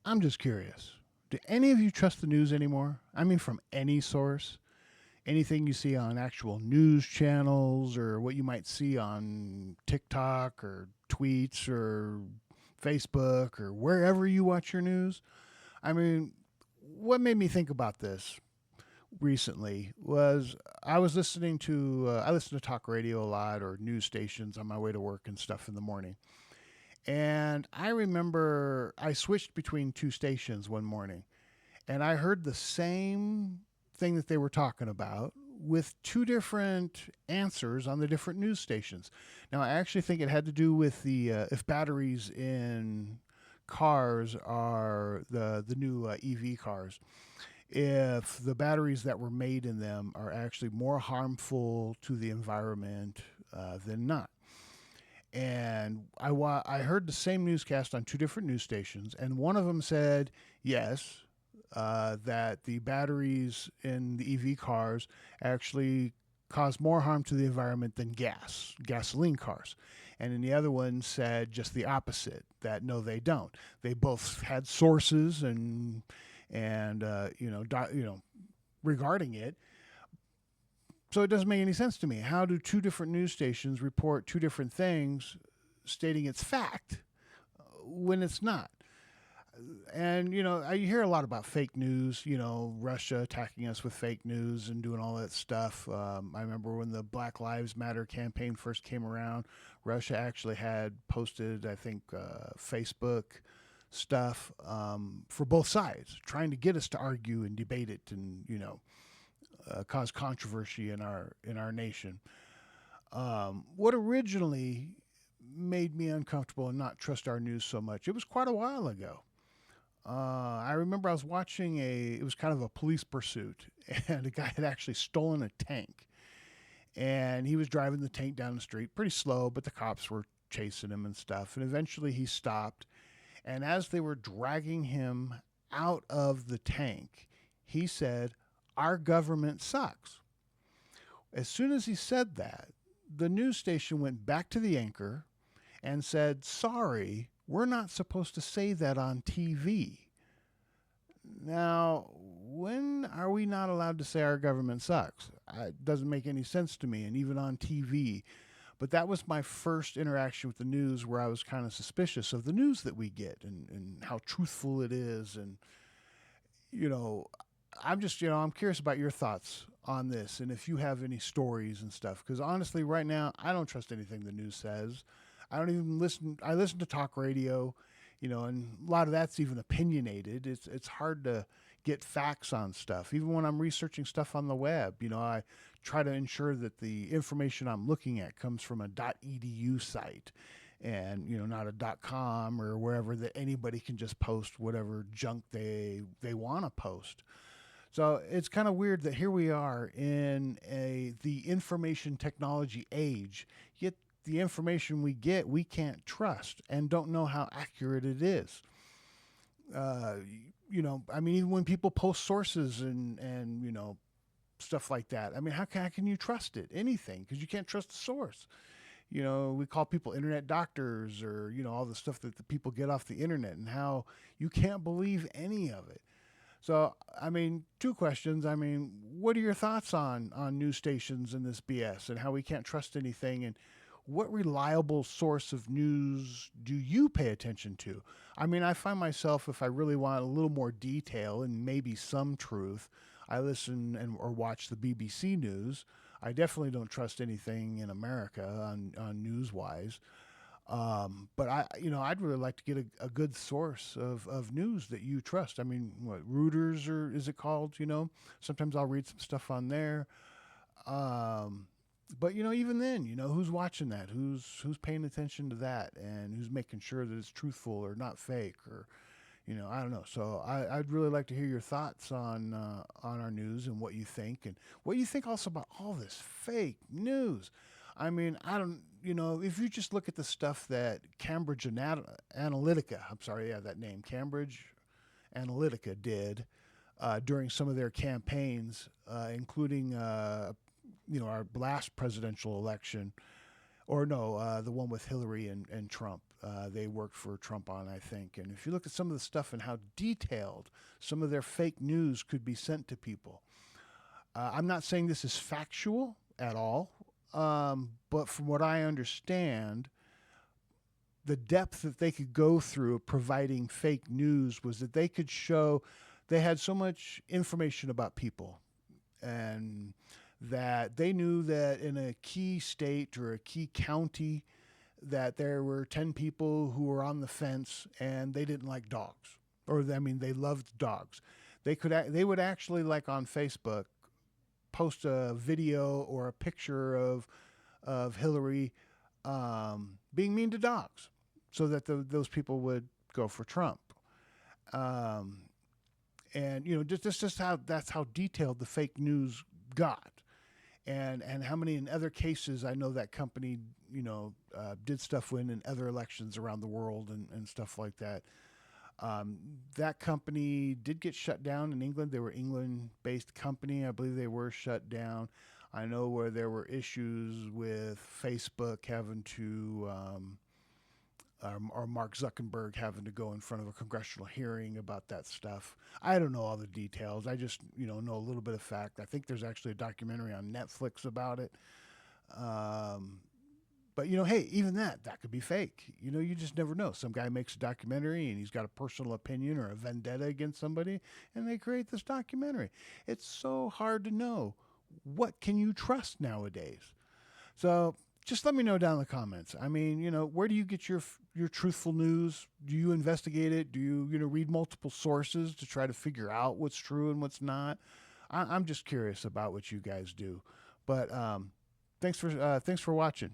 I'm just curious. Do any of you trust the news anymore? I mean, from any source? Anything you see on actual news channels or what you might see on TikTok or tweets or Facebook or wherever you watch your news? I mean, what made me think about this recently was I was listening to I listen to talk radio a lot or news stations on my way to work and stuff in the morning. And I remember I switched between two stations one morning and I heard the same thing that they were talking about with two different answers on the different news stations. Now, I actually think it had to do with the if batteries in cars are the new EV cars, if the batteries that were made in them are actually more harmful to the environment than not. And I heard the same newscast on two different news stations, and one of them said yes, that the batteries in the EV cars actually cause more harm to the environment than gasoline cars. And then the other one said just the opposite, that no, they don't. They both had sources and regarding it. So it doesn't make any sense to me. How do two different news stations report two different things stating it's fact when it's not? And I hear a lot about fake news. Russia attacking us with fake news and doing all that stuff. I remember when the Black Lives Matter campaign first came around, Russia actually had posted, I think, Facebook stuff for both sides, trying to get us to argue and debate it, and cause controversy in our nation. What originally made me uncomfortable and not trust our news so much? It was quite a while ago. I remember I was watching it was kind of a police pursuit, and a guy had actually stolen a tank. And he was driving the tank down the street pretty slow, but the cops were chasing him and stuff. And eventually he stopped. And as they were dragging him out of the tank, he said, "Our government sucks." As soon as he said that, the news station went back to the anchor and said, "Sorry, we're not supposed to say that on TV." Now, when are we not allowed to say our government sucks? It doesn't make any sense to me, and even on TV. But that was my first interaction with the news where I was kind of suspicious of the news that we get and how truthful it is. And, you know, I'm curious about your thoughts on this and if you have any stories and stuff. Because honestly, right now, I don't trust anything the news says. I don't even listen. I listen to talk radio, and a lot of that's even opinionated. It's hard to get facts on stuff. Even when I'm researching stuff on the web, I try to ensure that the information I'm looking at comes from a .edu site, and not a .com or wherever that anybody can just post whatever junk they want to post. So it's kind of weird that here we are in the information technology age, yet the information we get we can't trust and don't know how accurate it is. Uh, I mean, even when people post sources and stuff like that, I mean, how can you trust it? Anything, because you can't trust the source. We call people internet doctors or all the stuff that the people get off the internet and how you can't believe any of it. So, I mean, two questions. I mean, what are your thoughts on news stations and this BS and how we can't trust anything? And what reliable source of news do you pay attention to? I mean, I find myself, if I really want a little more detail and maybe some truth, I listen and or watch the BBC News. I definitely don't trust anything in America on news wise. But I'd really like to get a good source of news that you trust. I mean, what Reuters or is it called? Sometimes I'll read some stuff on there. Um, but even then, who's watching that? Who's paying attention to that, and who's making sure that it's truthful or not fake, or I don't know. So I'd really like to hear your thoughts on our news and what you think, and what you think also about all this fake news. I mean, I don't, if you just look at the stuff that Analytica, I'm sorry, yeah, that name, Cambridge Analytica did during some of their campaigns, including, our last presidential election, or no, the one with Hillary and Trump. they worked for Trump on, I think. And if you look at some of the stuff and how detailed some of their fake news could be sent to people, I'm not saying this is factual at all, but from what I understand, the depth that they could go through providing fake news was that they could show they had so much information about people, and that they knew that in a key state or a key county that there were 10 people who were on the fence and they didn't like dogs, or I mean they loved dogs. They would actually, like on Facebook, post a video or a picture of Hillary being mean to dogs, so that those people would go for Trump. Um, and just how that's how detailed the fake news got, and how many in other cases I know that company did stuff in other elections around the world and stuff like that. That company did get shut down in England. They were England-based company. I believe they were shut down. I know where there were issues with Facebook having to, or Mark Zuckerberg having to go in front of a congressional hearing about that stuff. I don't know all the details. I just, know a little bit of fact. I think there's actually a documentary on Netflix about it. But hey, even that could be fake. You just never know. Some guy makes a documentary and he's got a personal opinion or a vendetta against somebody, and they create this documentary. It's so hard to know what can you trust nowadays. So just let me know down in the comments. I mean, where do you get your truthful news? Do you investigate it? Do you read multiple sources to try to figure out what's true and what's not? I'm just curious about what you guys do. But thanks for watching.